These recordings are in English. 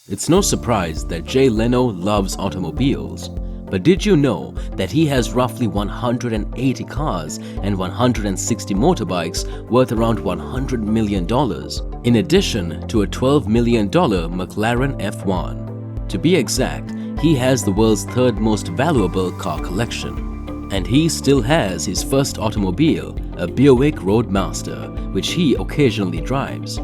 It's no surprise that Jay Leno loves automobiles. But did you know that he has roughly 180 cars and 160 motorbikes worth around $100 million, in addition to a $12 million McLaren F1? To be exact, he has the world's third most valuable car collection. And he still has his first automobile, a Buick Roadmaster, which he occasionally drives.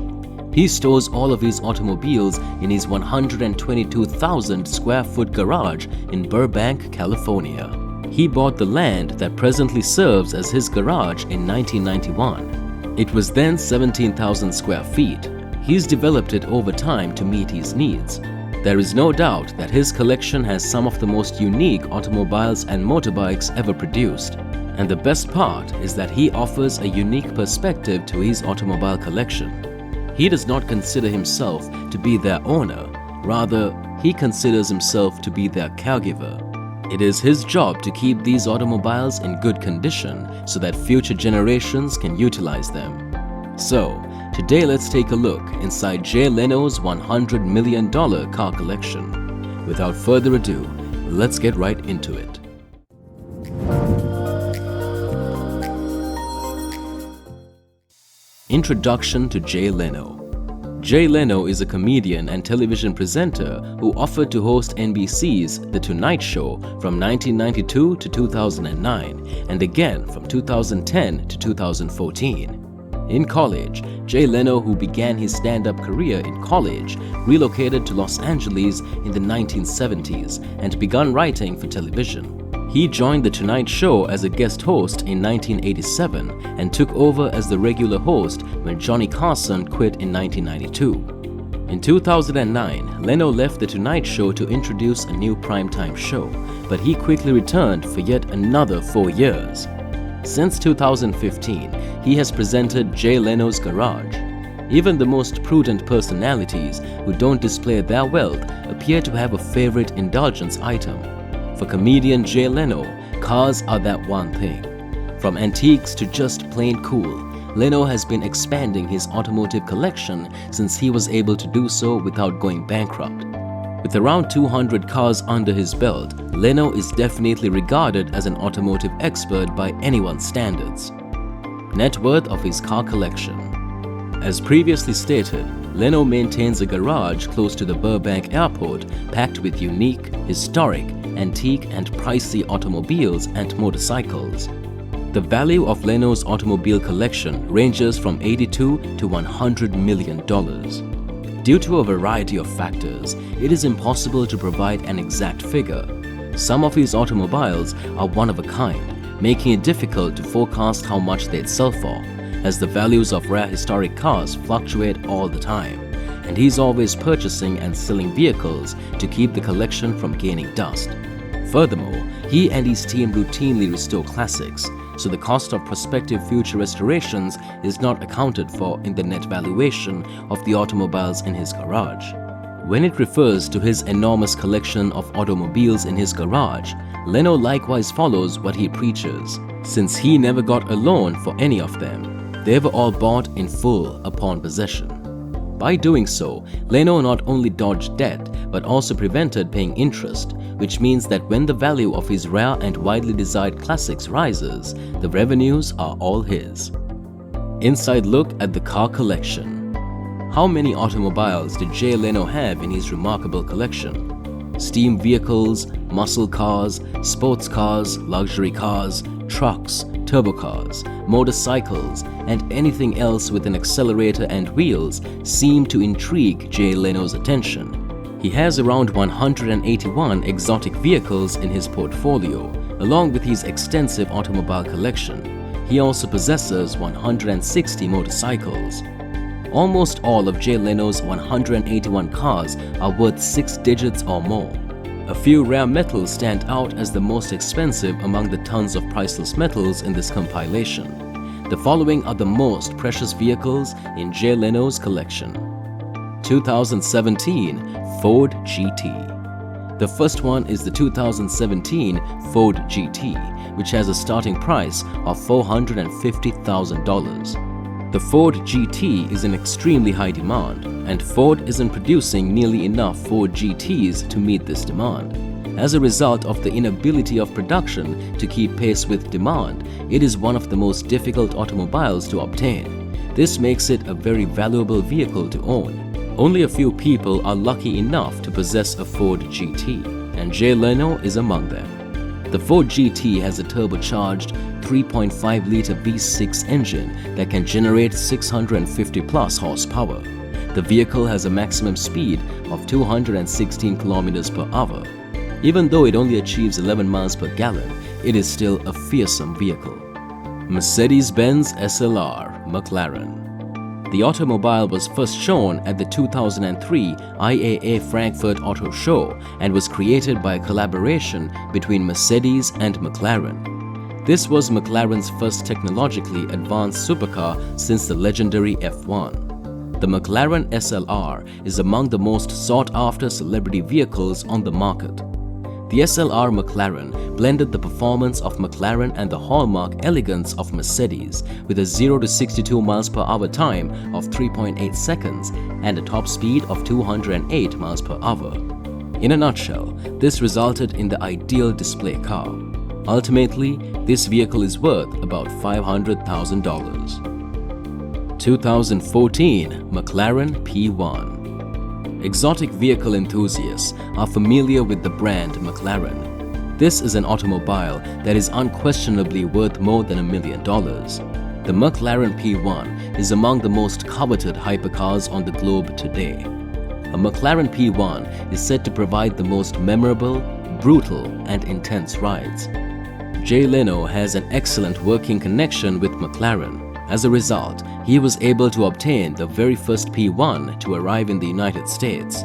He stores all of his automobiles in his 122,000 square foot garage in Burbank, California. He bought the land that presently serves as his garage in 1991. It was then 17,000 square feet. He's developed it over time to meet his needs. There is no doubt that his collection has some of the most unique automobiles and motorbikes ever produced. And the best part is that he offers a unique perspective to his automobile collection. He does not consider himself to be their owner, rather, he considers himself to be their caregiver. It is his job to keep these automobiles in good condition so that future generations can utilize them. So, today let's take a look inside Jay Leno's $100 million car collection. Without further ado, let's get right into it. Introduction to Jay Leno. Jay Leno is a comedian and television presenter who offered to host NBC's The Tonight Show from 1992 to 2009 and again from 2010 to 2014. In college, Jay Leno, who began his stand-up career in college, relocated to Los Angeles in the 1970s and began writing for television. He joined The Tonight Show as a guest host in 1987 and took over as the regular host when Johnny Carson quit in 1992. In 2009, Leno left The Tonight Show to introduce a new primetime show, but he quickly returned for yet another 4 years. Since 2015, he has presented Jay Leno's Garage. Even the most prudent personalities who don't display their wealth appear to have a favorite indulgence item. For comedian Jay Leno, cars are that one thing. From antiques to just plain cool, Leno has been expanding his automotive collection since he was able to do so without going bankrupt. With around 200 cars under his belt, Leno is definitely regarded as an automotive expert by anyone's standards. Net worth of his car collection. As previously stated, Leno maintains a garage close to the Burbank airport packed with unique, historic, antique and pricey automobiles and motorcycles. The value of Leno's automobile collection ranges from $82 to $100 million. Due to a variety of factors, it is impossible to provide an exact figure. Some of his automobiles are one of a kind, making it difficult to forecast how much they'd sell for, as the values of rare historic cars fluctuate all the time, and he's always purchasing and selling vehicles to keep the collection from gaining dust. Furthermore, he and his team routinely restore classics, so the cost of prospective future restorations is not accounted for in the net valuation of the automobiles in his garage. When it refers to his enormous collection of automobiles in his garage, Leno likewise follows what he preaches, since he never got a loan for any of them. They were all bought in full upon possession. By doing so, Leno not only dodged debt but also prevented paying interest, which means that when the value of his rare and widely desired classics rises, the revenues are all his. Inside look at the car collection. How many automobiles did Jay Leno have in his remarkable collection? Steam vehicles, muscle cars, sports cars, luxury cars, trucks, turbo cars, motorcycles, and anything else with an accelerator and wheels seem to intrigue Jay Leno's attention. He has around 181 exotic vehicles in his portfolio, along with his extensive automobile collection. He also possesses 160 motorcycles. Almost all of Jay Leno's 181 cars are worth 6 digits or more. A few rare metals stand out as the most expensive among the tons of priceless metals in this compilation. The following are the most precious vehicles in Jay Leno's collection. 2017 Ford GT. The first one is the 2017 Ford GT, which has a starting price of $450,000. The Ford GT is in extremely high demand, and Ford isn't producing nearly enough Ford GTs to meet this demand. As a result of the inability of production to keep pace with demand, it is one of the most difficult automobiles to obtain. This makes it a very valuable vehicle to own. Only a few people are lucky enough to possess a Ford GT, and Jay Leno is among them. The Ford GT has a turbocharged 3.5-liter V6 engine that can generate 650 plus horsepower. The vehicle has a maximum speed of 216 kilometers per hour. Even though it only achieves 11 miles per gallon, it is still a fearsome vehicle. Mercedes-Benz SLR McLaren. The automobile was first shown at the 2003 IAA Frankfurt Auto Show and was created by a collaboration between Mercedes and McLaren. This was McLaren's first technologically advanced supercar since the legendary F1. The McLaren SLR is among the most sought-after celebrity vehicles on the market. The SLR McLaren blended the performance of McLaren and the hallmark elegance of Mercedes with a 0 to 62 miles per hour time of 3.8 seconds and a top speed of 208 miles per hour. In a nutshell, this resulted in the ideal display car. Ultimately, this vehicle is worth about $500,000. 2014 McLaren P1. Exotic vehicle enthusiasts are familiar with the brand McLaren. This is an automobile that is unquestionably worth more than $1 million. The McLaren P1 is among the most coveted hypercars on the globe today. A McLaren P1 is said to provide the most memorable, brutal, and intense rides. Jay Leno has an excellent working connection with McLaren. As a result, he was able to obtain the very first P1 to arrive in the United States.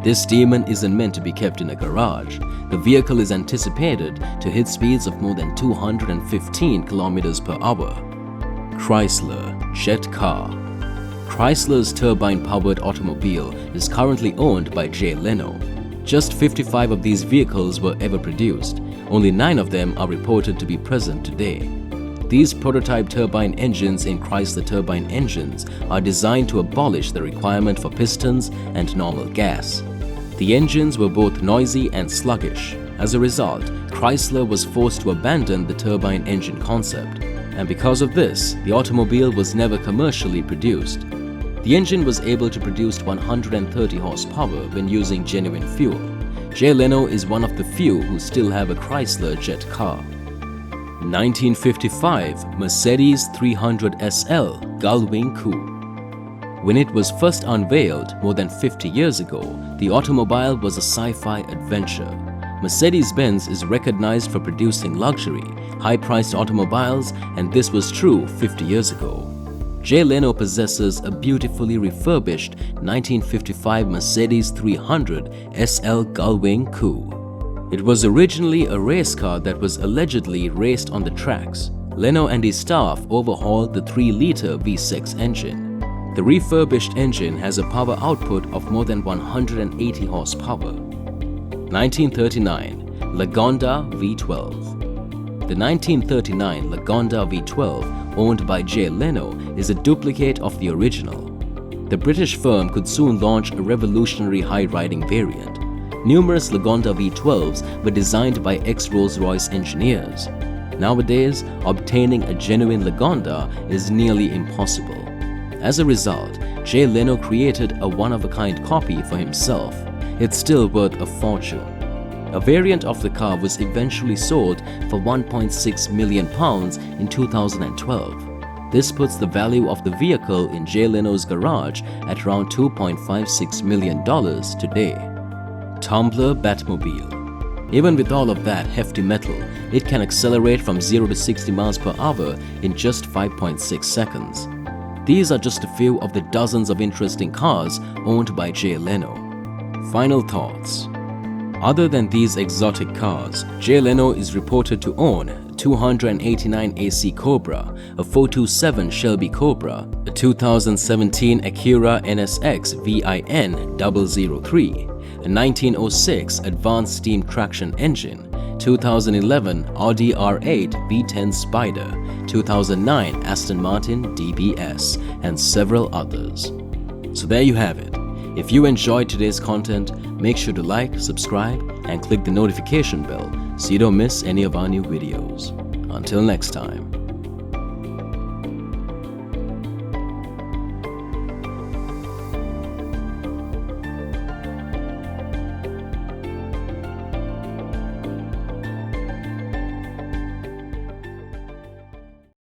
This demon isn't meant to be kept in a garage. The vehicle is anticipated to hit speeds of more than 215 kilometers per hour. Chrysler Jet Car. Chrysler's turbine-powered automobile is currently owned by Jay Leno. Just 55 of these vehicles were ever produced. Only 9 of them are reported to be present today. These prototype turbine engines in Chrysler turbine engines are designed to abolish the requirement for pistons and normal gas. The engines were both noisy and sluggish. As a result, Chrysler was forced to abandon the turbine engine concept. And because of this, the automobile was never commercially produced. The engine was able to produce 130 horsepower when using genuine fuel. Jay Leno is one of the few who still have a Chrysler jet car. 1955 Mercedes 300 SL Gullwing Coupe. When it was first unveiled more than 50 years ago, the automobile was a sci-fi adventure. Mercedes-Benz is recognized for producing luxury, high-priced automobiles, and this was true 50 years ago. Jay Leno possesses a beautifully refurbished 1955 Mercedes 300 SL Gullwing Coupe. It was originally a race car that was allegedly raced on the tracks. Leno and his staff overhauled the 3-liter V6 engine. The refurbished engine has a power output of more than 180 horsepower. 1939 Lagonda V12. The 1939 Lagonda V12, owned by Jay Leno, is a duplicate of the original. The British firm could soon launch a revolutionary high-riding variant. Numerous Lagonda V12s were designed by ex-Rolls-Royce engineers. Nowadays, obtaining a genuine Lagonda is nearly impossible. As a result, Jay Leno created a one-of-a-kind copy for himself. It's still worth a fortune. A variant of the car was eventually sold for £1.6 million in 2012. This puts the value of the vehicle in Jay Leno's garage at around $2.56 million today. Tumbler Batmobile. Even with all of that hefty metal, it can accelerate from 0 to 60 miles per hour in just 5.6 seconds. These are just a few of the dozens of interesting cars owned by Jay Leno. Final thoughts. Other than these exotic cars, Jay Leno is reported to own 289 AC Cobra, a 427 Shelby Cobra, a 2017 Acura NSX VIN 003, a 1906 Advanced Steam Traction Engine, 2011 Audi R8 V10 Spider, 2009 Aston Martin DBS, and several others. So there you have it. If you enjoyed today's content, make sure to like, subscribe, and click the notification bell so you don't miss any of our new videos. Until next time.